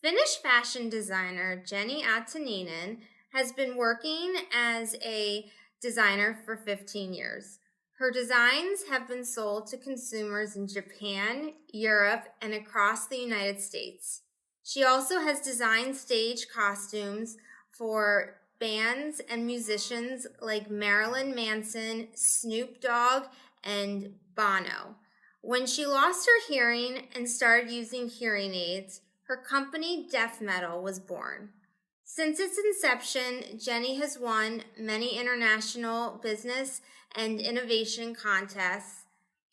Finnish fashion designer Jenni Ahtiainen has been working as a designer for 15 years. Her designs have been sold to consumers in Japan, Europe, and across the United States. She also has designed stage costumes for bands and musicians like Marilyn Manson, Snoop Dogg, and Bono. When she lost her hearing and started using hearing aids, her company DEAFMETAL was born. Since its inception, Jenni has won many international business and innovation contests,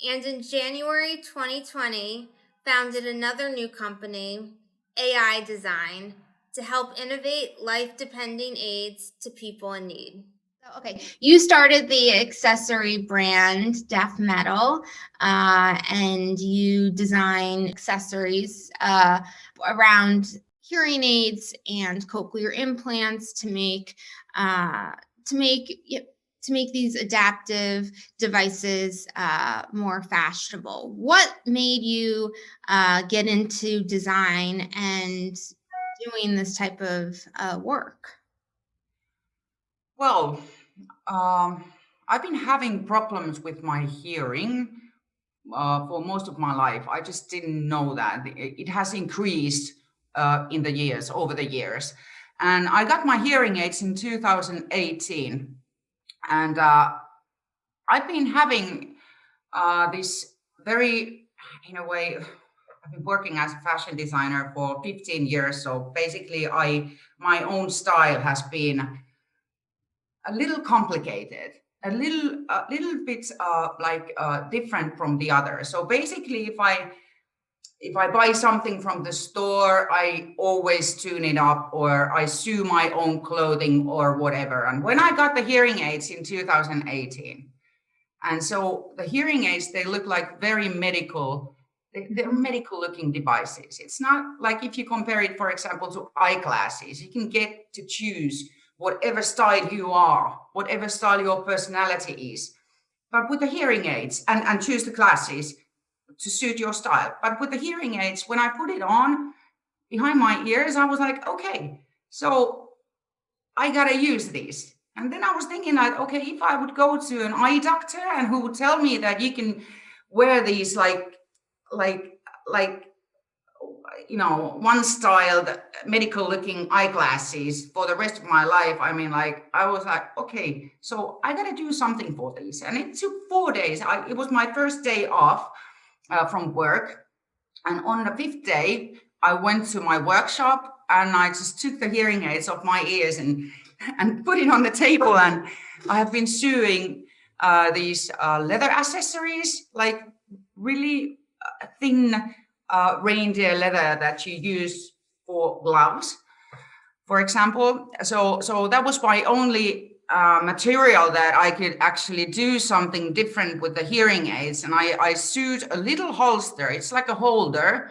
and in January 2020, founded another new company, AIDesign, to help innovate life-depending aids to people in need. Okay, you started the accessory brand DEAFMETAL, and you design accessories around hearing aids and cochlear implants to make these adaptive devices more fashionable. What made you get into design and doing this type of work? Well, I've been having problems with my hearing for most of my life. I just didn't know that. It has increased over the years. And I got my hearing aids in 2018. And I've been having this very, in a way, I've been working as a fashion designer for 15 years. So basically, my own style has been a little complicated, a little bit different from the others. So basically, if I buy something from the store, I always tune it up, or I sew my own clothing or whatever. And when I got the hearing aids in 2018, and so the hearing aids, they look like very medical. They're medical looking devices. It's not like if you compare it, for example, to eyeglasses, you can get to choose whatever style you are, whatever style your personality is. But with the hearing aids, and choose the glasses to suit your style. But with the hearing aids, when I put it on behind my ears, I was like, okay, so I gotta use these. And then I was thinking like, okay, if I would go to an eye doctor and who would tell me that you can wear these like one style medical looking eyeglasses for the rest of my life. I mean, I was like, okay, so I got to do something for this. And it took 4 days. It was my first day off from work. And on the 5th day, I went to my workshop and I just took the hearing aids off my ears and put it on the table. And I have been sewing these leather accessories, like really thin reindeer leather that you use for gloves, for example. So that was my only material that I could actually do something different with the hearing aids. And I sewed a little holster. It's like a holder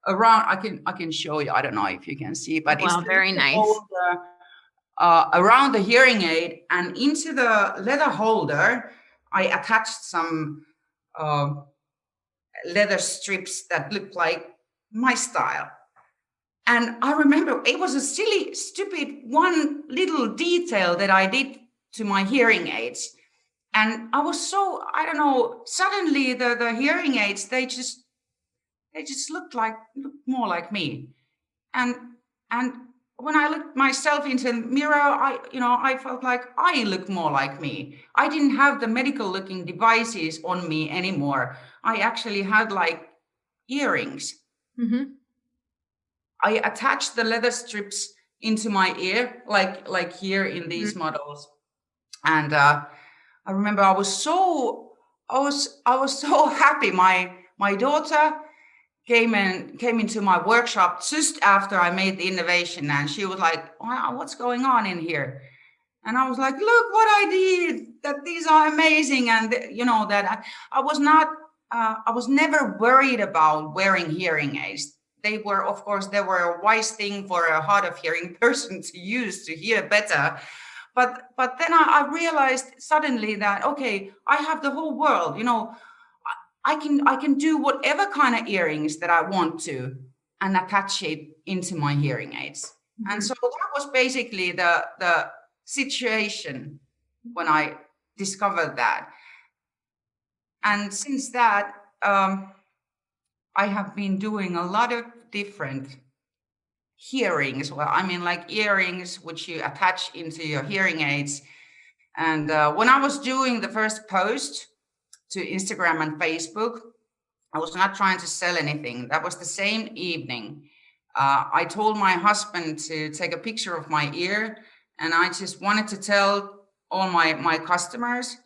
around. I can show you. I don't know if you can see, but wow, it's very nice. Holder, around the hearing aid, and into the leather holder, I attached some leather strips that looked like my style. And I remember it was a silly, stupid one little detail that I did to my hearing aids. And I was so, I don't know, suddenly the hearing aids, they just looked more like me. And when I looked myself into the mirror, I felt like I looked more like me. I didn't have the medical looking devices on me anymore. I actually had like earrings. Mm-hmm. I attached the leather strips into my ear, like here in these models. And I remember I was so happy. My daughter came into my workshop just after I made the innovation, and she was like, wow, what's going on in here? And I was like, look what I did, that these are amazing. And that I was never worried about wearing hearing aids. They were a wise thing for a hard of hearing person to use to hear better. But then I realized suddenly that, okay, I have the whole world, I can do whatever kind of earrings that I want to. and attach it into my hearing aids. And so that was basically the situation when I discovered that. And since that, I have been doing a lot of different hearings. Well, I mean, like earrings, which you attach into your hearing aids. And when I was doing the first post to Instagram and Facebook, I was not trying to sell anything. That was the same evening. I told my husband to take a picture of my ear, and I just wanted to tell all my customers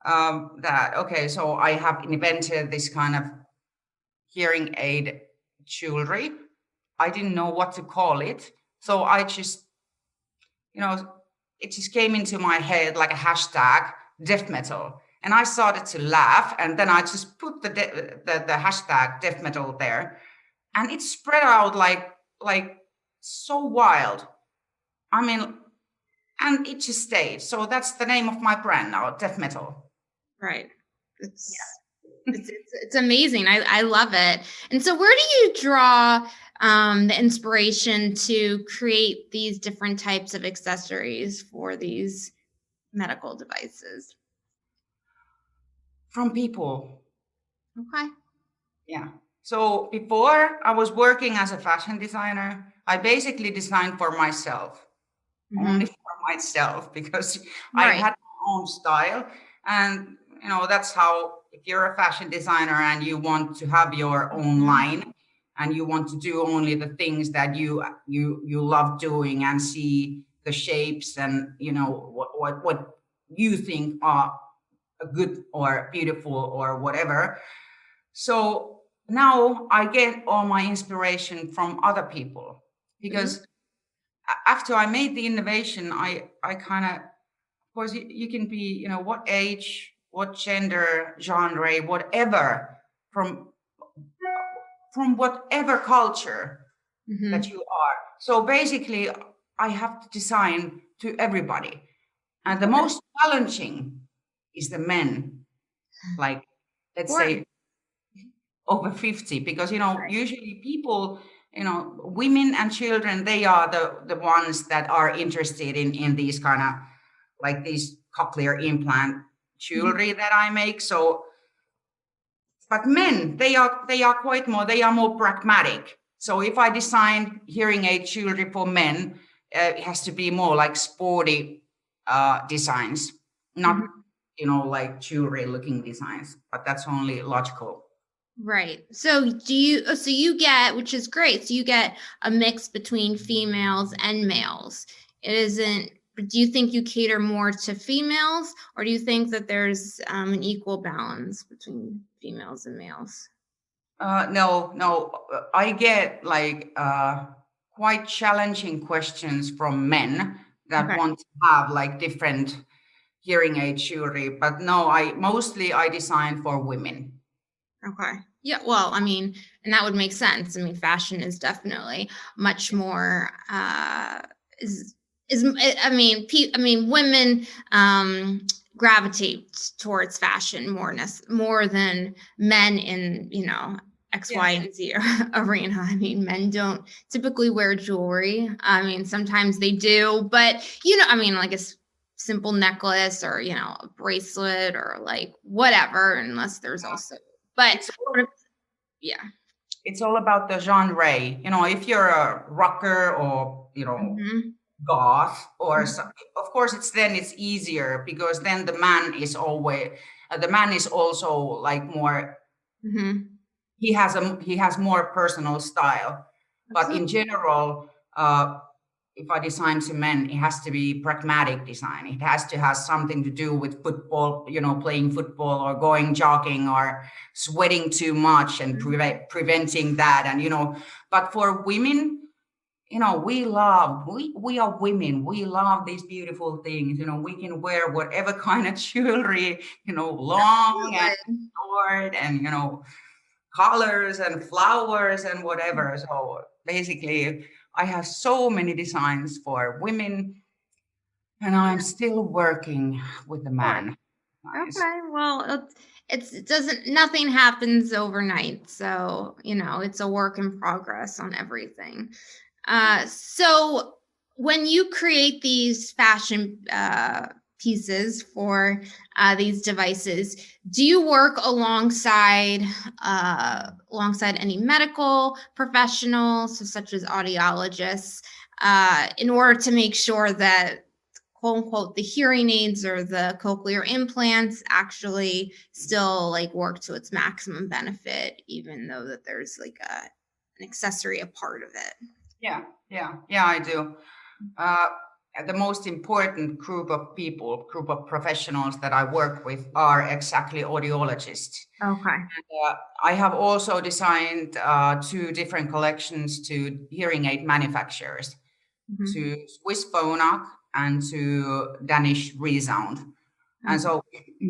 that, okay, so I have invented this kind of hearing aid jewelry. I didn't know what to call it. So I just, it just came into my head like a hashtag, death metal. And I started to laugh, and then I just put the hashtag death metal there, and it spread out like so wild. I mean, and it just stayed. So that's the name of my brand now, death metal. Right. It's amazing. I love it. And so where do you draw the inspiration to create these different types of accessories for these medical devices? From people. Okay. Yeah. So before I was working as a fashion designer, I basically designed for myself, only for myself, because I had my own style. And, that's how, if you're a fashion designer and you want to have your own line and you want to do only the things that you love doing and see the shapes and, what you think are good or beautiful or whatever. So now I get all my inspiration from other people, because after I made the innovation, I kind of course, you can be, what age, what gender, genre, whatever, from whatever culture that you are. So basically, I have to design to everybody. And the most challenging is the men, like, let's say, over 50, because, usually people, women and children, they are the ones that are interested in these kind of, like these cochlear implant jewelry that I make. So, but men, they are more pragmatic. So if I design hearing aid jewelry for men, it has to be more like sporty designs, not like jewelry looking designs. But that's only logical. Right. So you get, which is great. So you get a mix between females and males. It isn't. Do you think you cater more to females, or do you think that there's an equal balance between females and males? No. I get like quite challenging questions from men that want to have like different hearing aid jewelry, but no, I design for women. Okay. Yeah. Well, I mean, and that would make sense. I mean, fashion is definitely much more women gravitate towards fashion more than men in, X, Y, and Z arena. I mean, men don't typically wear jewelry. I mean, sometimes they do, but like a simple necklace or, a bracelet or like whatever, unless there's also, but it's all about the genre. If you're a rocker or, goth or something, of course it's easier, because then the man is also like more, he has more personal style. But in general, if I design to men, it has to be pragmatic design. It has to have something to do with football, playing football or going jogging or sweating too much and preventing that. And, but for women, we are women. We love these beautiful things. We can wear whatever kind of jewelry, long and short and, colors and flowers and whatever. So basically, I have so many designs for women, and I'm still working with the man. Nice. Okay, well, nothing happens overnight. So, it's a work in progress on everything. So when you create these fashion pieces for these devices, do you work alongside any medical professionals, such as audiologists, in order to make sure that, quote unquote, the hearing aids or the cochlear implants actually still like work to its maximum benefit, even though that there's like an accessory a part of it? Yeah, I do. The most important group of professionals that I work with are exactly audiologists. Okay. And, I have also designed 2 different collections to hearing aid manufacturers, to Swiss Phonak and to Danish Resound. And so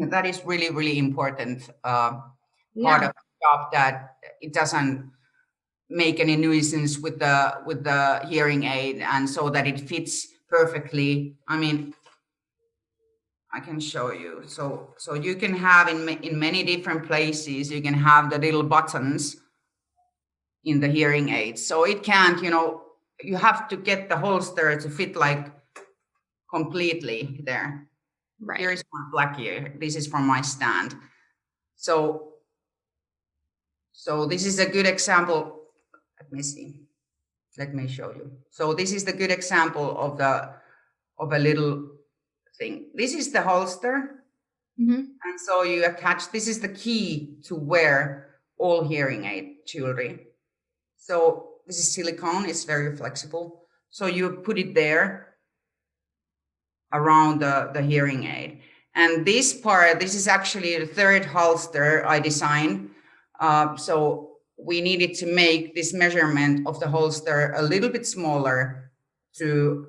that is really, really important part of the job, that it doesn't make any nuisance with the hearing aid, and so that it fits perfectly. I mean, I can show you. So you can have in many different places, you can have the little buttons in the hearing aid. So it can't, you have to get the holster to fit like completely there. Right. Here is my black ear. This is from my stand. So this is a good example. Let me see. Let me show you. So this is the good example of a little thing. This is the holster. And so you attach, this is the key to wear all hearing aid jewelry. So this is silicone, it's very flexible. So you put it there around the hearing aid. And this part, this is actually the 3rd holster I designed. So we needed to make this measurement of the holster a little bit smaller to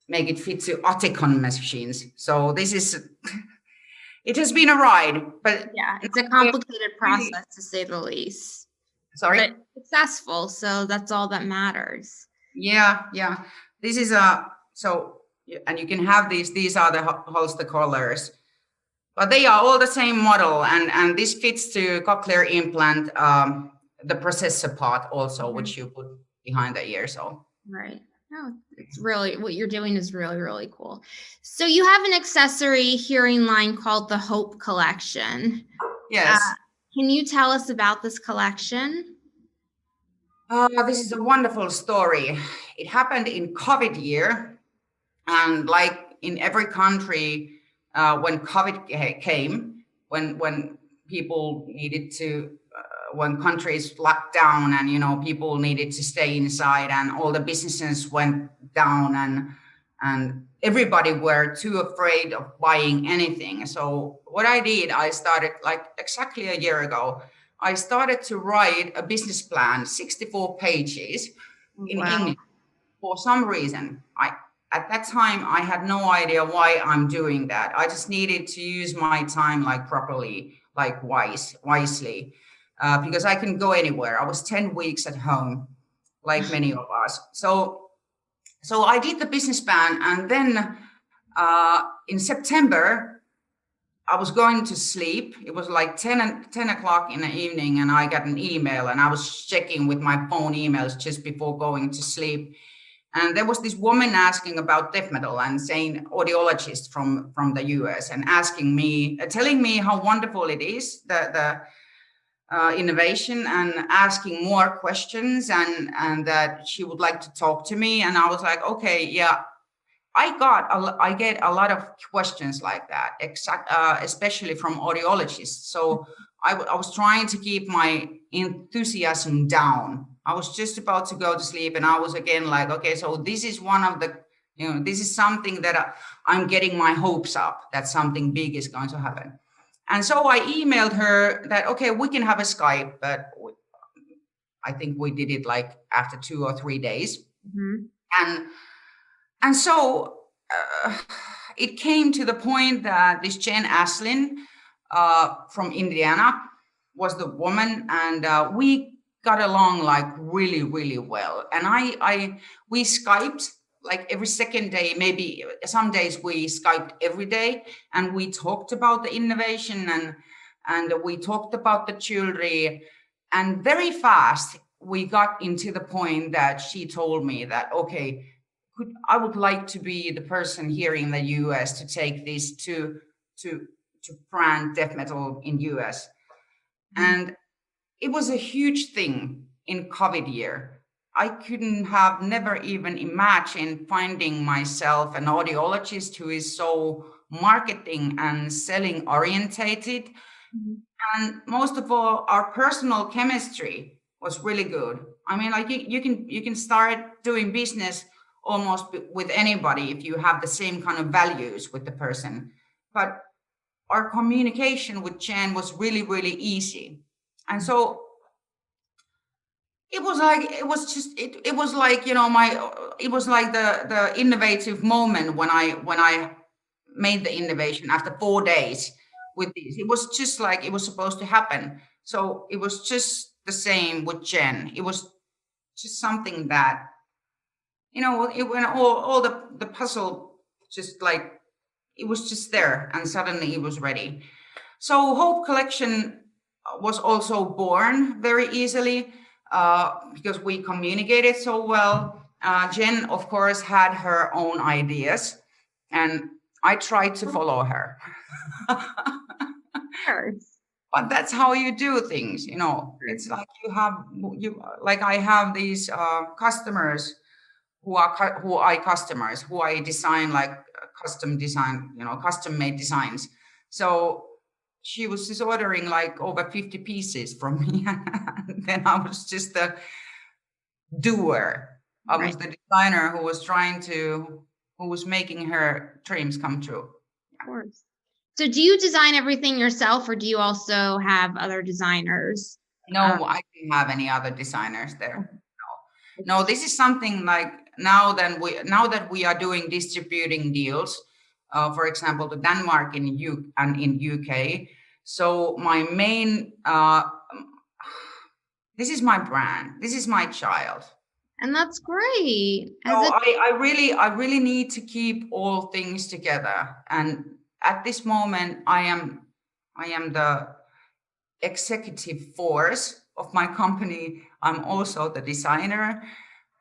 make it fit to Oticon machines. So this is, it has been a ride, but yeah, it's a complicated process to say the least. Sorry? But successful, so that's all that matters. Yeah. This is and you can have these are the holster colors, but they are all the same model, and this fits to cochlear implant, the processor part also, which you put behind the ear. So right. No, it's really, what you're doing is really, really cool. So you have an accessory hearing line called the Hope Collection. Yes. Can you tell us about this collection? This is a wonderful story. It happened in COVID year, and like in every country, when COVID came, when people needed to, when countries locked down and people needed to stay inside, and all the businesses went down, and everybody were too afraid of buying anything. So what I did, I started like exactly a year ago. I started to write a business plan, 64 pages in English. For some reason, at that time, I had no idea why I'm doing that. I just needed to use my time like properly, like wisely, because I can go anywhere. I was 10 weeks at home, like many of us. So I did the business plan, and then in September, I was going to sleep. It was like 10 o'clock in the evening, and I got an email, and I was checking with my phone emails just before going to sleep. And there was this woman asking about DEAFMETAL, and saying audiologist from the US, and asking me, telling me how wonderful it is, the innovation, and asking more questions, and that she would like to talk to me. And I was like, okay, yeah. I get a lot of questions like that, especially from audiologists. So I was trying to keep my enthusiasm down. I was just about to go to sleep, and I was again like, okay, so this is one of the, this is something that I'm getting my hopes up that something big is going to happen. And so I emailed her that, okay, we can have a Skype, but I think we did it like after 2 or 3 days. And so it came to the point that this Jen Aslin from Indiana was the woman, and we got along like really, really well. And we Skyped like every second day, maybe some days we Skyped every day, and we talked about the innovation and we talked about the jewelry. And very fast, we got into the point that she told me that, okay, I would like to be the person here in the US to take this to brand DEAFMETAL in US. And it was a huge thing in COVID year. I couldn't have never even imagined finding myself an audiologist who is so marketing and selling orientated. And most of all, our personal chemistry was really good. I mean, like you can start doing business almost with anybody if you have the same kind of values with the person. But our communication with Jen was really, really easy. And so it was like, it was like, you know, it was like the innovative moment when I made the innovation after 4 days with this. It was just like it was supposed to happen. So it was just the same with Jen. It was just something that, you know, it when all the puzzle just like, it was just there and suddenly it was ready. So Hope Collection was also born very easily because we communicated so well. Jen, of course, had her own ideas and I tried to follow her. But that's how you do things, you know. It's like I have these customers who I design like custom design, you know, custom made designs. So she was just ordering like over 50 pieces from me. And then I was just the doer. I was the designer who was making her dreams come true. Of course. So do you design everything yourself or do you also have other designers? No, I don't have any other designers there. No, this is something like now that we are doing distributing deals, for example, to Denmark and in UK. So my main, this is my brand. This is my child. And that's great. So I really need to keep all things together. And at this moment, I am the executive force of my company. I'm also the designer.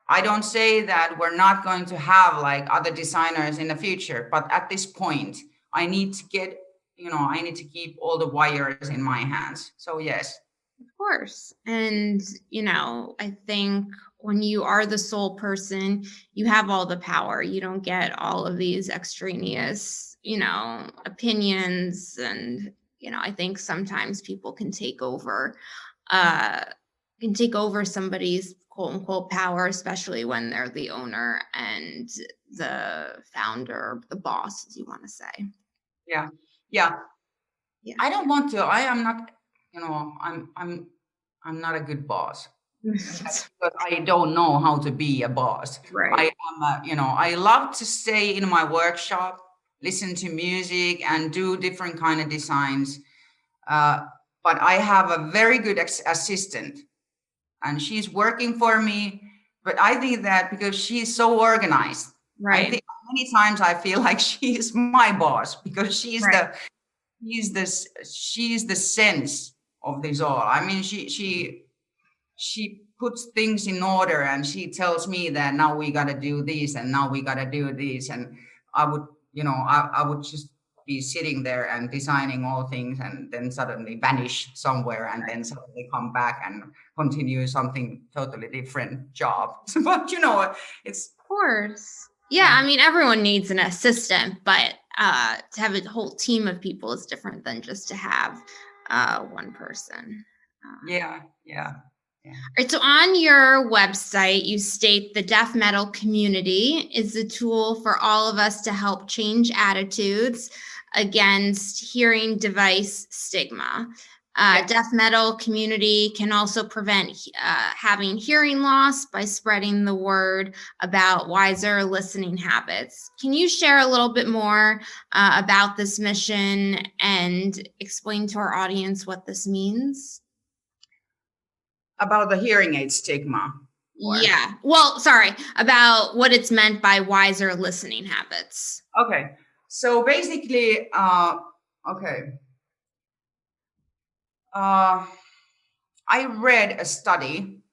I don't say that we're not going to have like other designers in the future, but at this point, I need to get, you know, I need to keep all the wires in my hands. So yes. Of course. And, you know, I think when you are the sole person, you have all the power. You don't get all of these extraneous, you know, opinions. And, you know, I think sometimes people can take over somebody's quote unquote power, especially when they're the owner and the founder, the boss, as you want to say. Yeah. I don't want to. I am not. You know, I'm not a good boss. Because I don't know how to be a boss. Right. I love to stay in my workshop, listen to music, and do different kind of designs. But I have a very good assistant, and she's working for me. But I think that because she's so organized, right? I think many times I feel like she's my boss because she's the sense of this all. I mean, she puts things in order and she tells me that now we got to do this and now we got to do this. And I would, you know, I would just be sitting there and designing all things and then suddenly vanish somewhere and then suddenly come back and continue something totally different job. But, you know, it's. Of course. Yeah. I mean, everyone needs an assistant, but to have a whole team of people is different than just to have one person. Yeah. All right, so on your website, you state the DEAFMETAL community is a tool for all of us to help change attitudes against hearing device stigma. DEAFMETAL community can also prevent having hearing loss by spreading the word about wiser listening habits. Can you share a little bit more about this mission and explain to our audience what this means? About the hearing aid stigma. Yeah. Well, sorry, about what it's meant by wiser listening habits. Okay. So basically, okay. I read a study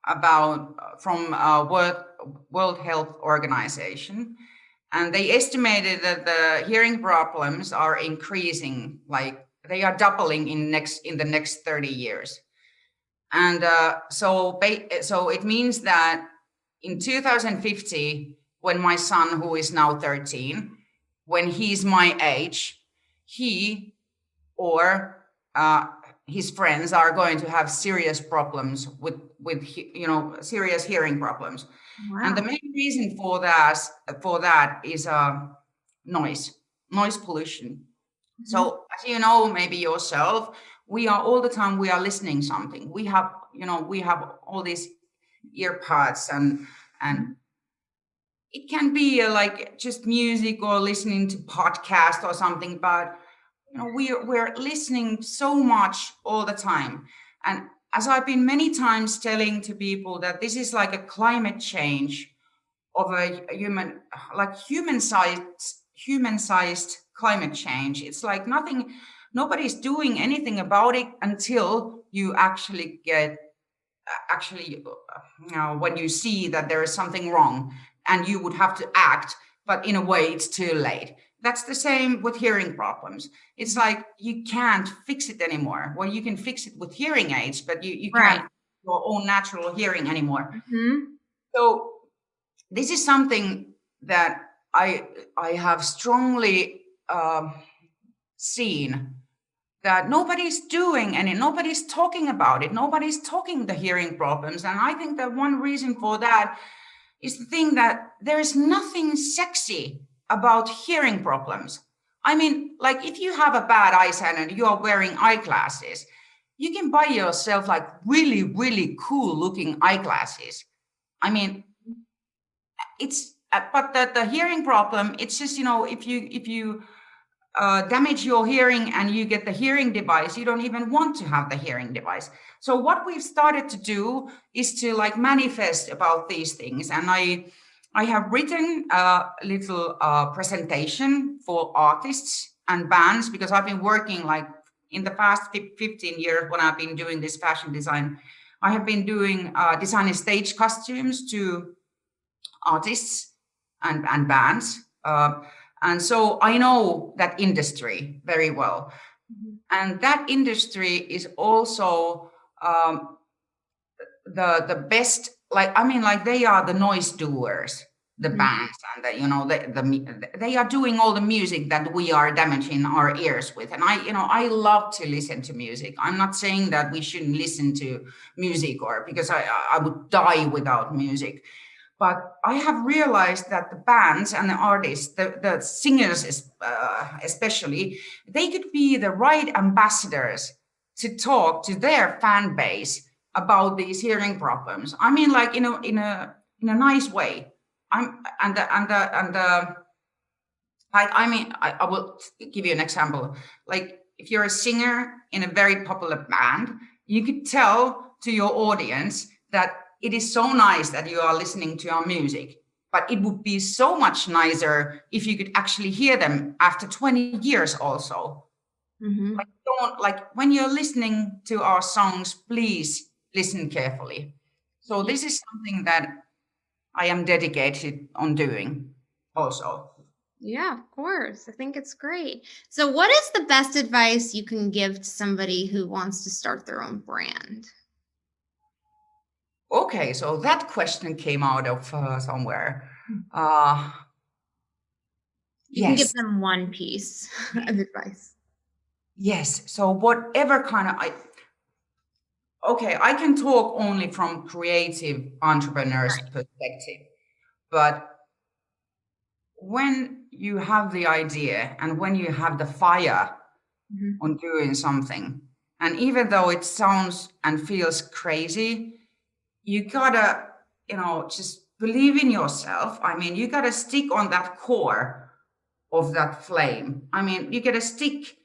about from World Health Organization, and they estimated that the hearing problems are increasing, like they are doubling in the next 30 years. And so it means that in 2050, when my son, who is now 13, when he's my age, he or his friends are going to have serious problems with serious hearing problems. Wow. And the main reason for that is noise pollution. So as you know, maybe yourself, we are all the time, we are listening something. We have all these ear pods and it can be like just music or listening to podcast or something, but we're listening so much all the time. And as I've been many times telling to people that this is like a climate change of a human-sized climate change. It's like nobody's doing anything about it until you actually when you see that there is something wrong and you would have to act, but in a way it's too late. That's the same with hearing problems. It's like you can't fix it anymore. Well, you can fix it with hearing aids, but you can't fix your own natural hearing anymore. So this is something that I have strongly seen that nobody's doing, and nobody's talking about it. Nobody's talking the hearing problems. And I think that one reason for that is the thing that there is nothing sexy about hearing problems. I mean, like if you have a bad eyesight and you are wearing eyeglasses, you can buy yourself like really, really cool looking eyeglasses. I mean, it's, but the hearing problem, it's just, if you damage your hearing and you get the hearing device, you don't even want to have the hearing device. So what we've started to do is to like manifest about these things. And I have written a little presentation for artists and bands, because I've been working like in the past 15 years when I've been doing this fashion design. I have been doing designing stage costumes to artists and bands. And so I know that industry very well. And that industry is also the best, like they are the noise doers, the bands, and they are doing all the music that we are damaging our ears with. And I love to listen to music. I'm not saying that we shouldn't listen to music, or because I would die without music. But I have realized that the bands and the artists, the singers especially, they could be the right ambassadors to talk to their fan base about these hearing problems. I mean, like in a nice way. I will give you an example. Like if you're a singer in a very popular band, you could tell to your audience that it is so nice that you are listening to our music, but it would be so much nicer if you could actually hear them after 20 years also. Like when you're listening to our songs, please listen carefully. So this is something that I am dedicated on doing also. Yeah, of course. I think it's great. So what is the best advice you can give to somebody who wants to start their own brand? Okay, so that question came out of somewhere. You can give them one piece of advice. Yes. So whatever kind of, I can talk only from creative entrepreneurs' perspective, but when you have the idea and when you have the fire on doing something, and even though it sounds and feels crazy, you gotta, just believe in yourself. I mean, you gotta stick on that core of that flame. I mean, you gotta stick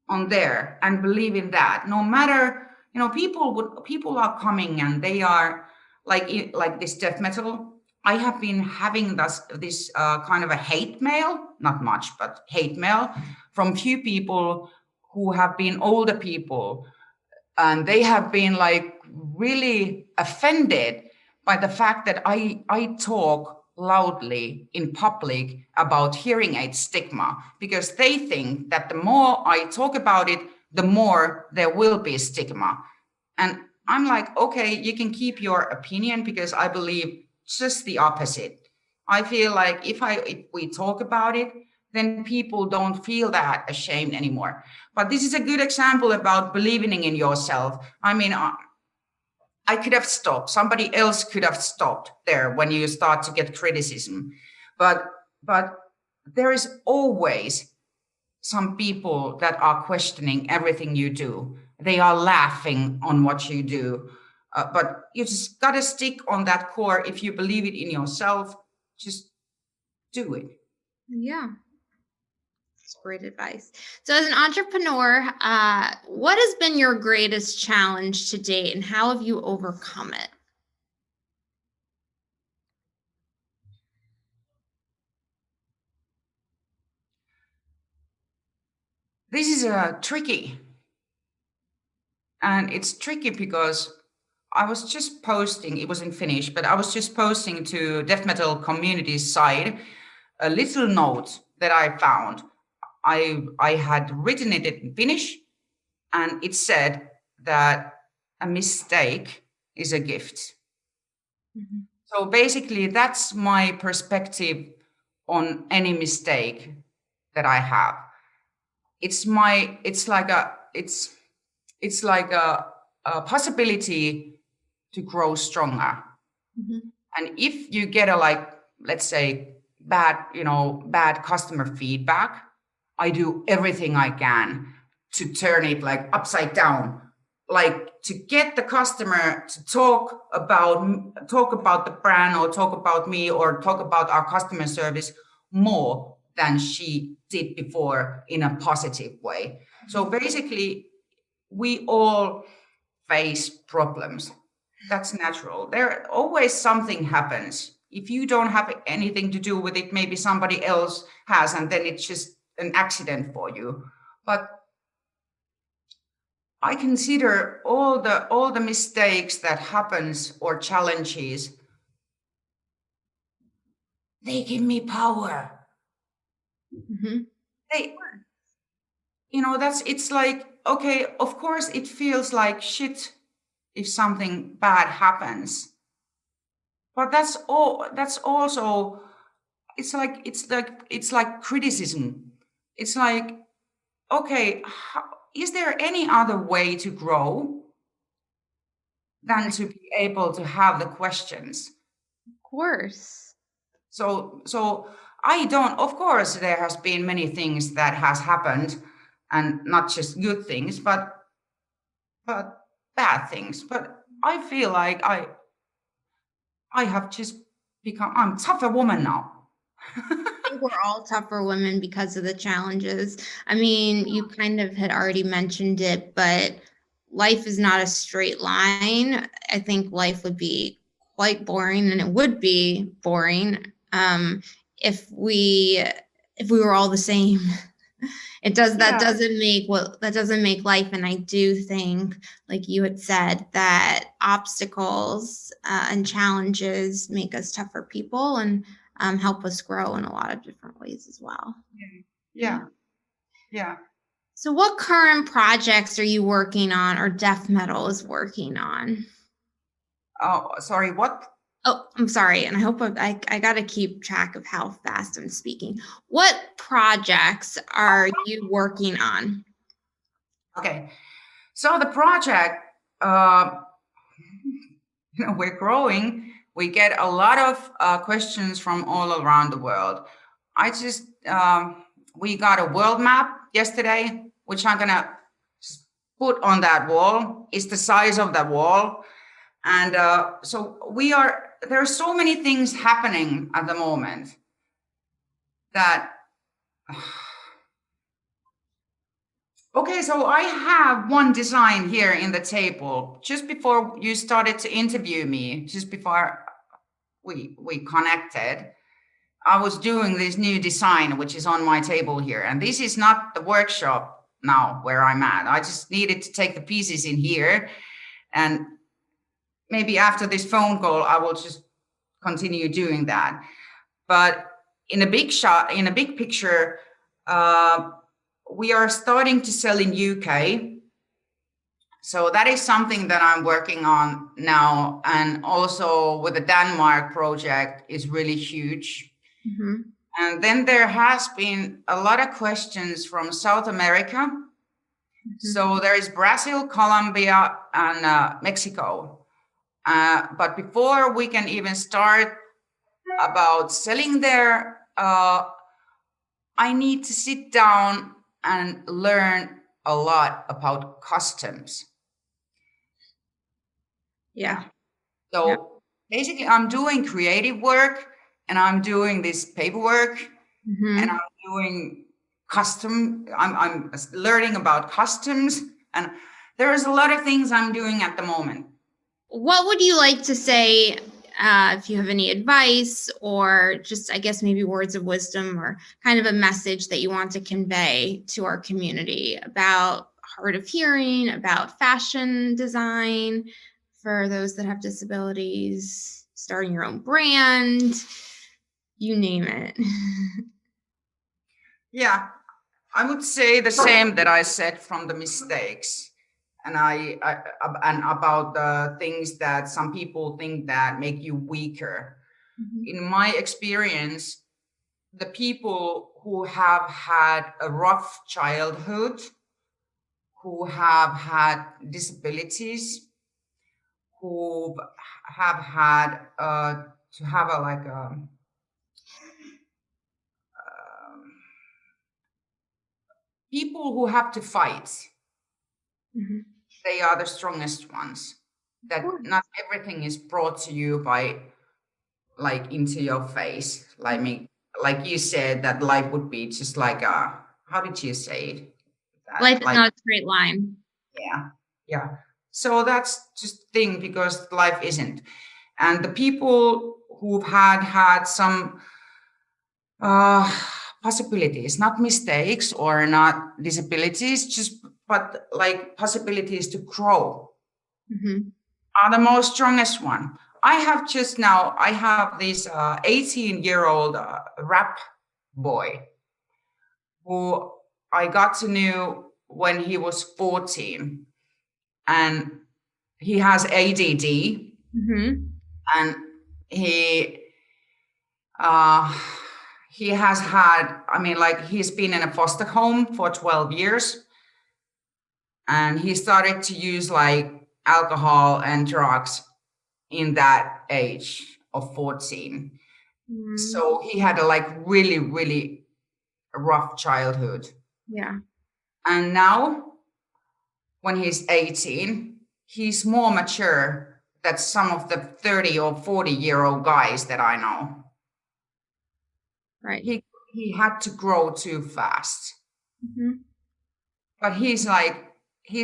on there and believe in that. No matter, people are coming and they are like this death metal, I have been having this kind of a hate mail, not much, but hate mail from few people who have been older people, and they have been like really offended by the fact that I talk loudly in public about hearing aid stigma, because they think that the more I talk about it, the more there will be stigma. And I'm like, okay, you can keep your opinion, because I believe just the opposite. I feel like if we talk about it, then people don't feel that ashamed anymore. But this is a good example about believing in yourself. I mean, I could have stopped. Somebody else could have stopped there when you start to get criticism. But there is always some people that are questioning everything you do. They are laughing on what you do. But you just got to stick on that core. If you believe it in yourself, just do it. Yeah. That's great advice. So as an entrepreneur, what has been your greatest challenge to date, and how have you overcome it? This is tricky. And it's tricky because I was just posting, it was in Finnish, but I was just posting to death metal community side a little note that I found. I had written it in Finnish, and it said that a mistake is a gift. Mm-hmm. So basically, that's my perspective on any mistake that I have. It's like a possibility to grow stronger. Mm-hmm. And if you get let's say bad customer feedback, I do everything I can to turn it like upside down, like to get the customer to talk about the brand, or talk about me, or talk about our customer service more than she did before, in a positive way. So basically, we all face problems. That's natural. There always something happens. If you don't have anything to do with it, maybe somebody else has, and then it's just an accident for you. But I consider all the mistakes that happens, or challenges, they give me power. Mm-hmm. It's like, okay, of course it feels like shit if something bad happens, but that's also, it's like criticism. It's like, okay, is there any other way to grow than to be able to have the questions? Of course. So I don't, of course there has been many things that has happened, and not just good things, but bad things. But I feel like I have just become, I'm a tougher woman now. I think we're all tougher women because of the challenges. I mean, you kind of had already mentioned it, but life is not a straight line. I think life would be quite boring, and it would be boring if we were all the same. That doesn't make life. And I do think, like you had said, that obstacles and challenges make us tougher people, and help us grow in a lot of different ways as well. Yeah. So what current projects are you working on, or death metal is working on? Oh, sorry, what? Oh, I'm sorry. And I hope I got to keep track of how fast I'm speaking. What projects are you working on? Okay. So the project, we're growing. We get a lot of questions from all around the world. We got a world map yesterday, which I'm going to put on that wall. It's the size of that wall. And so there are so many things happening at the moment that Okay, so I have one design here in the table. Just before you started to interview me, just before we connected, I was doing this new design, which is on my table here. And this is not the workshop now where I'm at. I just needed to take the pieces in here. And maybe after this phone call, I will just continue doing that. But in a big shot, in a big picture, we are starting to sell in UK. So that is something that I'm working on now. And also with the Denmark project is really huge. Mm-hmm. And then there has been a lot of questions from South America. Mm-hmm. So there is Brazil, Colombia, and Mexico. But before we can even start about selling there, I need to sit down and learn a lot about customs. Yeah. So basically I'm doing creative work and I'm doing this paperwork, mm-hmm. and I'm doing I'm learning about customs, and there's a lot of things I'm doing at the moment. What would you like to say, if you have any advice or just, I guess, maybe words of wisdom or kind of a message that you want to convey to our community about hard of hearing, about fashion design for those that have disabilities, starting your own brand, you name it. Yeah, I would say the same that I said from the mistakes. And and about the things that some people think that make you weaker. Mm-hmm. In my experience, the people who have had a rough childhood, who have had disabilities, who have had to have people who have to fight. Mm-hmm. They are the strongest ones. That not everything is brought to you by into your face. Like you said, that life would be just like how did you say it? Life is not a straight line. Yeah. So that's just the thing, because life isn't. And the people who've had some possibilities, not mistakes or not disabilities, but like possibilities to grow, mm-hmm. are the most strongest one. I have this 18-year-old rap boy who I got to know when he was 14, and he has ADD, mm-hmm. and he has had, he's been in a foster home for 12 years, and he started to use alcohol and drugs in that age of 14. Mm. So he had a really, really rough childhood. Yeah. And now when he's 18, he's more mature than some of the 30 or 40-year-old guys that I know. Right. He had to grow too fast. Mm-hmm. But he's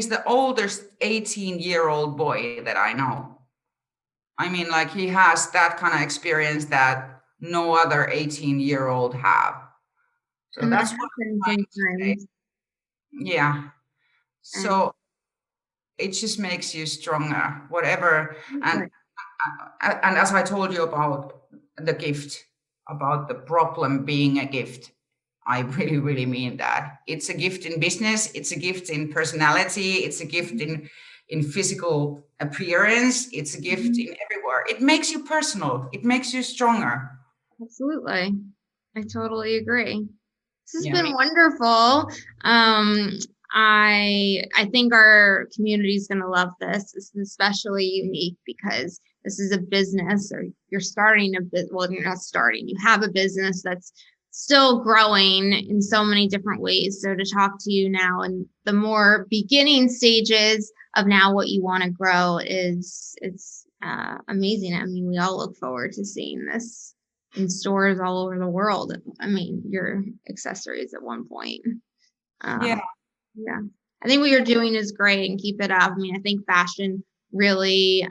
the oldest 18-year-old boy that I know. He has that kind of experience that no other 18-year-old have. So and that's what I'm trying to say. Yeah. So it just makes you stronger, whatever. And as I told you about the gift, about the problem being a gift, I really, really mean that. It's a gift in business. It's a gift in personality. It's a gift in physical appearance. It's a gift in everywhere. It makes you personal. It makes you stronger. Absolutely. I totally agree. This has been wonderful. I think our community is going to love this. This is especially unique because this is a business, or you're starting a business. Well, you're not starting. You have a business that's still growing in so many different ways. So to talk to you now in the more beginning stages of now what you want to grow it's amazing. We all look forward to seeing this in stores all over the world. Your accessories at one point. Yeah. I think what you're doing is great, and keep it up. I mean, I think fashion really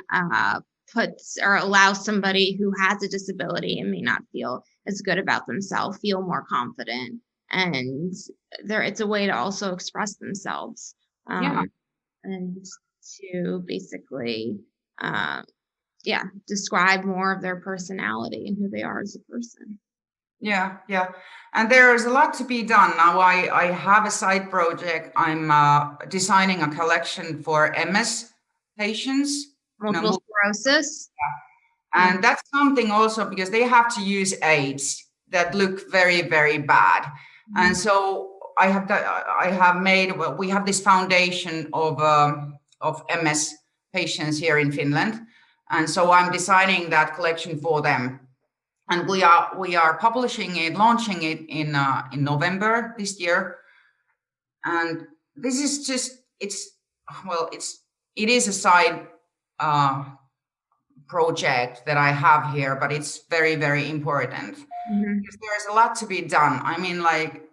puts or allows somebody who has a disability and may not feel as good about themselves feel more confident, and it's a way to also express themselves, and to basically describe more of their personality and who they are as a person. Yeah. And there's a lot to be done. Now I have a side project. I'm designing a collection for MS patients. Multiple sclerosis. And that's something also because they have to use aids that look very, very bad. And so we have this foundation of MS patients here in Finland. And so I'm designing that collection for them. And we are publishing it, launching it in November this year. And this is just, it is a side project that I have here, but it's very, very important because there's a lot to be done. I mean, like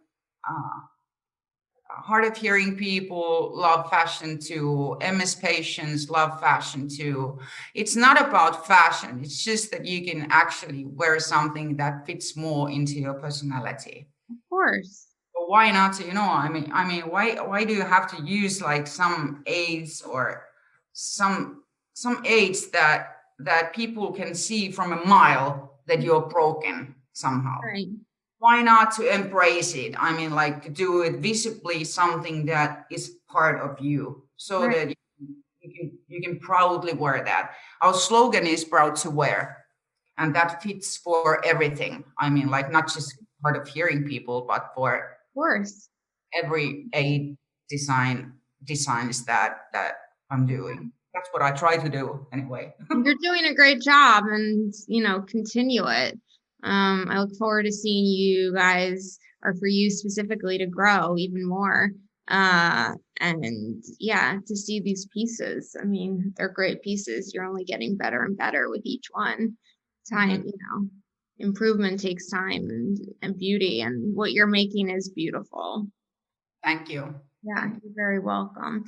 hard of hearing people love fashion too. MS patients love fashion too. It's not about fashion. It's just that you can actually wear something that fits more into your personality. Of course. But why not? I mean, why do you have to use like some aids or some aids that people can see from a mile that you're broken somehow? Right. Why not to embrace it? I mean, like to do it visibly, something that is part of you, so that you can proudly wear that. Our slogan is proud to wear, and that fits for everything. I mean, like not just part of hearing people, but for of course every aid designs that I'm doing. That's what I try to do anyway. You're doing a great job, and continue it. I look forward to seeing you guys, or for you specifically, to grow even more. And to see these pieces. I mean, they're great pieces. You're only getting better and better with each one. Time, improvement takes time and beauty, and what you're making is beautiful. Thank you. Yeah, you're very welcome.